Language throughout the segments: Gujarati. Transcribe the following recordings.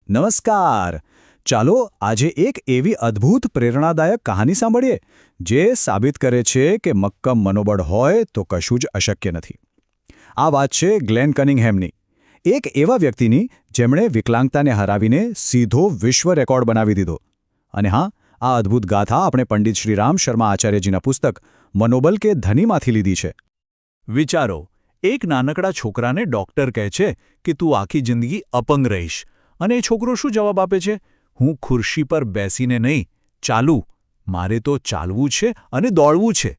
નમસ્કાર. ચાલો આજે એક એવી અદ્ભુત પ્રેરણાદાયક કહાની સાંભળીએ જે સાબિત કરે છે કે મક્કમ મનોબળ હોય તો કશું જ અશક્ય નથી. આ વાત છે ગ્લેન કનિંગહેમની, એક એવા વ્યક્તિની જેમણે વિકલાંગતાને હરાવીને સીધો વિશ્વ રેકોર્ડ બનાવી દીધો. અને હા, આ અદ્ભુત ગાથા આપણે પંડિત શ્રીરામ શર્મા આચાર્યજીના પુસ્તક મનોબલ કે ધનીમાંથી લીધી છે. વિચારો, એક નાનકડા છોકરાને ડૉક્ટર કહે છે કે તું આખી જિંદગી અપંગ રહીશ, અને એ છોકરો શું જવાબ આપે છે? હું ખુરશી પર બેસીને નહીં, ચાલું. મારે તો ચાલવું છે અને દોડવું છે.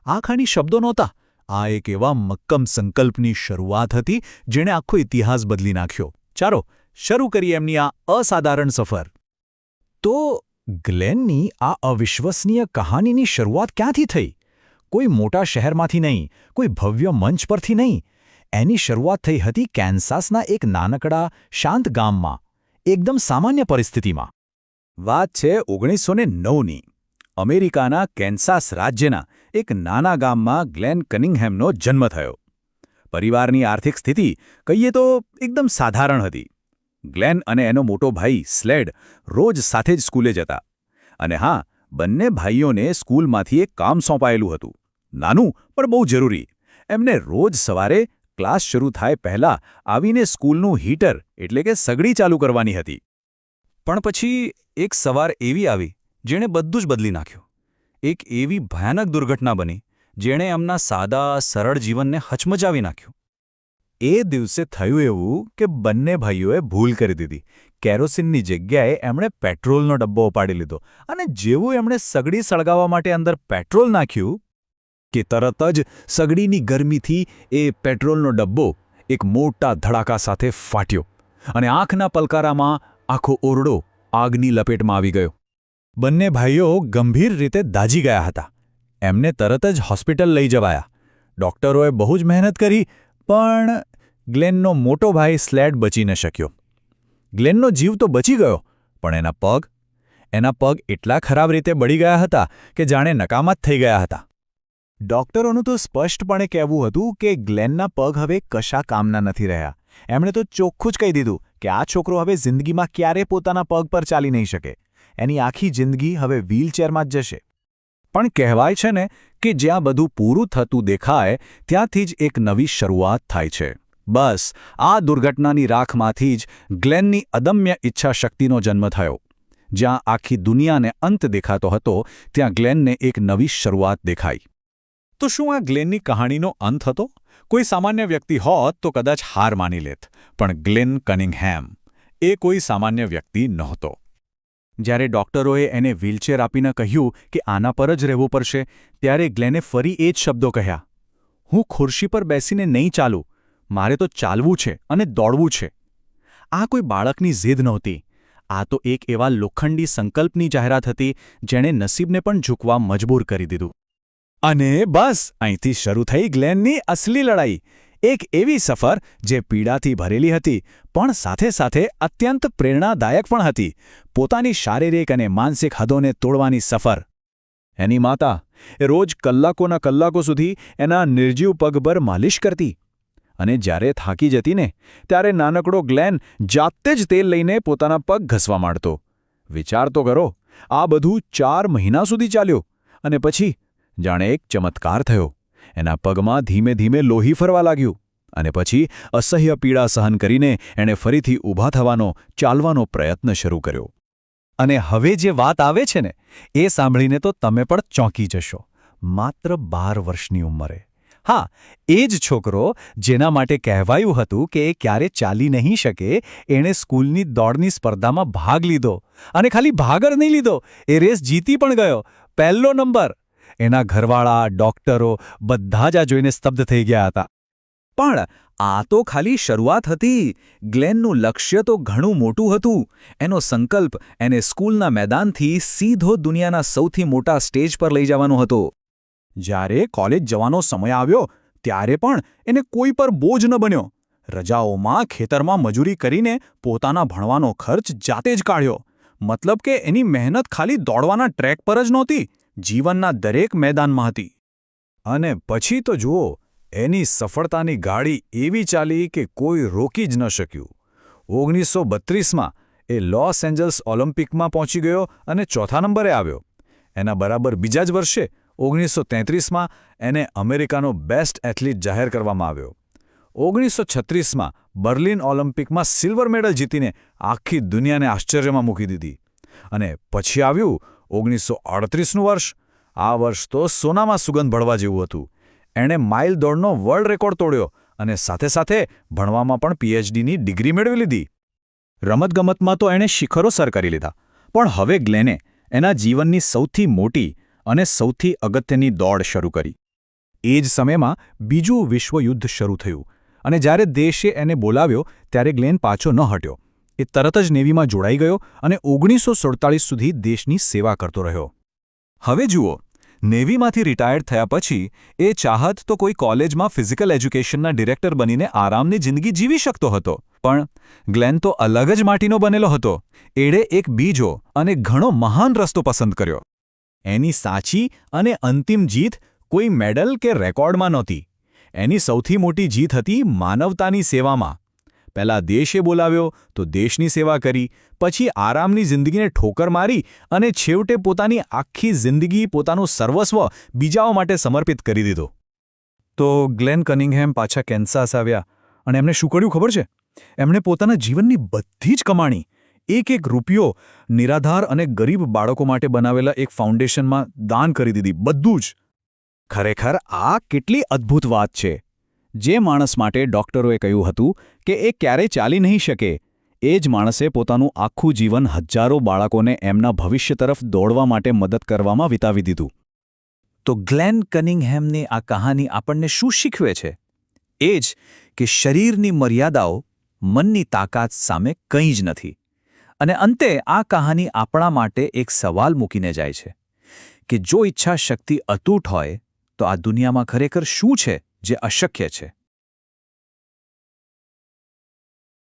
આ ખાલી શબ્દો નહોતા, આ એક એવા મક્કમ સંકલ્પની શરૂઆત હતી જેણે આખો ઇતિહાસ બદલી નાખ્યો. ચાલો શરૂ કરીએ એમની આ અસાધારણ સફર. તો ગ્લેનની આ અવિશ્વસનીય કહાનીની શરૂઆત ક્યાંથી થઈ? કોઈ મોટા શહેરમાંથી નહીં, કોઈ ભવ્ય મંચ પરથી નહીં. એની શરૂઆત થઈ હતી કેન્સાસના એક નાનકડા, શાંત ગામમાં, એકદમ સામાન્ય પરિસ્થિતિમાં. વાત છે 1909ની. અમેરિકાના કેન્સાસ રાજ્યના એક નાના ગામમાં ગ્લેન કનિંગહેમનો જન્મ થયો. પરિવારની આર્થિક સ્થિતિ કહીએ તો એકદમ સાધારણ હતી. ગ્લેન અને એનો મોટો ભાઈ સ્લેડ રોજ સાથે જ સ્કૂલે જતા. અને હા, બંને ભાઈઓને સ્કૂલમાંથી એક કામ સોંપાયેલું હતું. નાનું પણ બહુ જરૂરી. એમને રોજ સવારે ક્લાસ શરૂ થાય પહેલાં આવીને સ્કૂલનું હીટર એટલે કે સગડી ચાલુ કરવાની હતી. પણ પછી એક સવાર એવી આવી જેણે બધું જ બદલી નાખ્યું. એક એવી ભયાનક દુર્ઘટના બની જેણે એમના સાદા, સરળ જીવનને હચમચાવી નાખ્યું. એ દિવસે થયું એવું કે બંને ભાઈઓએ ભૂલ કરી દીધી. કેરોસીનની જગ્યાએ એમણે પેટ્રોલનો ડબ્બો ઉપાડી લીધો, અને જેવું એમણે સગડી સળગાવવા માટે અંદર પેટ્રોલ નાખ્યું કે તરત જ સગડીની ગરમીથી એ પેટ્રોલનો ડબ્બો એક મોટા ધડાકા સાથે ફાટ્યો, અને આંખના પલકારામાં આખો ઓરડો આગની લપેટમાં આવી ગયો. બંને ભાઈઓ ગંભીર રીતે દાઝી ગયા હતા. એમને તરત જ હોસ્પિટલ લઈ જવાયા. ડૉક્ટરોએ બહુ જ મહેનત કરી, પણ ગ્લેનનો મોટો ભાઈ સ્લેડ બચી ન શક્યો. ગ્લેનનો જીવ તો બચી ગયો, પણ એના પગ એટલા ખરાબ રીતે બળી ગયા હતા કે જાણે નકામા જ થઈ ગયા હતા. ડૉક્ટરોનું તો સ્પષ્ટપણે કહેવું હતું કે ગ્લેનના પગ હવે કશા કામના નથી રહ્યા. એમણે તો ચોખ્ખું જ કહી દીધું કે આ છોકરો હવે જિંદગીમાં ક્યારેય પોતાના પગ પર ચાલી નહીં શકે. એની આખી જિંદગી હવે વ્હીલચેરમાં જ જશે. પણ કહેવાય છે ને કે જ્યાં બધું પૂરું થતું દેખાય ત્યાંથી જ એક નવી શરૂઆત થાય છે. બસ આ દુર્ઘટનાની રાખમાંથી જ ગ્લેનની અદમ્ય ઈચ્છાશક્તિનો જન્મ થયો. જ્યાં આખી દુનિયાને અંત દેખાતો હતો, ત્યાં ગ્લેનને એક નવી શરૂઆત દેખાઈ. તો શું આ ગ્લેનની કહાણીનો અંત હતો? કોઈ સામાન્ય વ્યક્તિ હોત તો કદાચ હાર માની લેત, પણ ગ્લેન કનિંગહેમ એ કોઈ સામાન્ય વ્યક્તિ નહોતો. જ્યારે ડૉક્ટરોએ એને વ્હીલચેર આપીને કહ્યું કે આના પર જ રહેવું પડશે, ત્યારે ગ્લેને ફરી એ જ શબ્દો કહ્યા, હું ખુરશી પર બેસીને નહીં ચાલું, મારે તો ચાલવું છે અને દોડવું છે. આ કોઈ બાળકની જીદ નહોતી. આ તો એક એવા લોખંડી સંકલ્પની જાહેરાત હતી જેણે નસીબને પણ ઝૂકવા મજબૂર કરી દીધું. અને બસ અહીંથી શરૂ થઈ ગ્લેનની અસલી લડાઈ. એક એવી સફર જે પીડાથી ભરેલી હતી, પણ સાથે સાથે અત્યંત પ્રેરણાદાયક પણ હતી. પોતાની શારીરિક અને માનસિક હદોને તોડવાની સફર. એની માતા રોજ કલાકોના કલાકો સુધી એના નિર્જીવ પગ પર માલિશ કરતી. અને જ્યારે થાકી જતી ને, ત્યારે નાનકડો ગ્લેન જાતે જ તેલ લઈને પોતાના પગ ઘસવા માંડતો. વિચાર તો કરો, આ બધું 4 મહિના સુધી ચાલ્યું. અને પછી જાણે એક ચમત્કાર થયો. એના પગમાં ધીમે ધીમે લોહી ફરવા લાગ્યું, અને પછી અસહ્ય પીડા સહન કરીને એણે ફરીથી ઊભા થવાનો, ચાલવાનો પ્રયત્ન શરૂ કર્યો. અને હવે જે વાત આવે છે ને, એ સાંભળીને તો તમે પણ ચોંકી જશો. માત્ર 12 વર્ષની ઉંમરે. હા, એ જ છોકરો જેના માટે કહેવાયું હતું કે એ ક્યારે ચાલી નહીં શકે, એણે સ્કૂલની દોડની સ્પર્ધામાં ભાગ લીધો. અને ખાલી ભાગ જ નહીં લીધો, એ રેસ જીતી પણ ગયો. 1લો નંબર. એના ઘરવાળા, ડૉક્ટરો બધા જ આ જોઈને સ્તબ્ધ થઈ ગયા હતા. પણ આ તો ખાલી શરૂઆત હતી. ગ્લેનનું લક્ષ્ય તો ઘણું મોટું હતું. એનો સંકલ્પ એને સ્કૂલના મેદાનથી સીધો દુનિયાના સૌથી મોટા સ્ટેજ પર લઈ જવાનો હતો. જ્યારે કોલેજ જવાનો સમય આવ્યો, ત્યારે પણ એને કોઈ પર બોજ ન બન્યો. રજાઓમાં ખેતરમાં મજૂરી કરીને પોતાના ભણવાનો ખર્ચ જાતે જ કાઢ્યો. મતલબ કે એની મહેનત ખાલી દોડવાના ટ્રેક પર જ નહોતી, જીવનના દરેક મેદાનમાં હતી. અને પછી તો જુઓ, એની સફળતાની ગાડી એવી ચાલી કે કોઈ રોકી જ ન શક્યું. 1932માં એ લોસ એન્જલ્સ ઓલિમ્પિકમાં પહોંચી ગયો અને ચોથા નંબરે આવ્યો. એના બરાબર બીજા જ વર્ષે 1933માં એને અમેરિકાનો બેસ્ટ એથ્લીટ જાહેર કરવામાં આવ્યો. 1936માં બર્લિન ઓલિમ્પિકમાં સિલ્વર મેડલ જીતીને આખી દુનિયાને આશ્ચર્યમાં મૂકી દીધી. અને પછી આવ્યું 1938નું વર્ષ. આ વર્ષ તો સોનામાં સુગંધ ભળવા જેવું હતું. એણે માઇલ દોડનો વર્લ્ડ રેકોર્ડ તોડ્યો અને સાથે સાથે ભણવામાં પણ પીએચડીની ડિગ્રી મેળવી લીધી. રમતગમતમાં તો એણે શિખરો સર કરી લીધા, પણ હવે ગ્લેને એના જીવનની સૌથી મોટી અને સૌથી અગત્યની દોડ શરૂ કરી. એ જ સમયમાં બીજું વિશ્વયુદ્ધ શરૂ થયું અને જ્યારે દેશે એને બોલાવ્યો ત્યારે ગ્લેન પાછો ન હટ્યો. એ તરત જ નેવીમાં જોડાઈ ગયો અને 1947 સુધી દેશની સેવા કરતો રહ્યો. હવે જુઓ, નેવીમાંથી રિટાયર્ડ થયા પછી એ ચાહત તો કોઈ કોલેજમાં ફિઝિકલ એજ્યુકેશનના ડિરેક્ટર બનીને આરામની જિંદગી જીવી શકતો હતો. પણ ગ્લેન તો અલગ જ માટીનો બનેલો હતો. એણે એક બીજો અને ઘણો મહાન રસ્તો પસંદ કર્યો. એની સાચી અને અંતિમ જીત કોઈ મેડલ કે રેકોર્ડમાં નહોતી. એની સૌથી મોટી જીત હતી માનવતાની સેવામાં. પહેલા દેશે બોલાવ્યો તો દેશની સેવા કરી, પછી આરામની જિંદગીને ઠોકર મારી અને છેવટે પોતાની આખી જિંદગી, પોતાનું સર્વસ્વ બીજાઓ માટે સમર્પિત કરી દીધું. તો ગ્લેન કનિંગહેમ પાછા કેન્સાસ આવ્યા અને એમણે શું કર્યું ખબર છે? એમણે પોતાના જીવનની બધી જ કમાણી, એક એક રૂપિયો નિરાધાર અને ગરીબ બાળકો માટે બનાવેલા એક ફાઉન્ડેશનમાં દાન કરી દીધી, બધું જ. ખરેખર આ કેટલી અદ્ભુત વાત છે. જે માણસ માટે ડૉક્ટરોએ કહ્યું હતું કે એ ક્યારેય ચાલી નહીં શકે, એ જ માણસે પોતાનું આખું જીવન હજારો બાળકોને એમના ભવિષ્ય તરફ દોડવા માટે મદદ કરવામાં વિતાવી દીધું. તો ગ્લેન કનિંગહેમની આ કહાની આપણને શું શીખવે છે? એ જ કે શરીરની મર્યાદાઓ મનની તાકાત સામે કંઈ જ નથી. અને અંતે આ કહાની આપણા માટે એક સવાલ મૂકીને જાય છે કે જો ઈચ્છા શક્તિ અતૂટ હોય તો આ દુનિયામાં ખરેખર શું છે જે અશક્ય છે?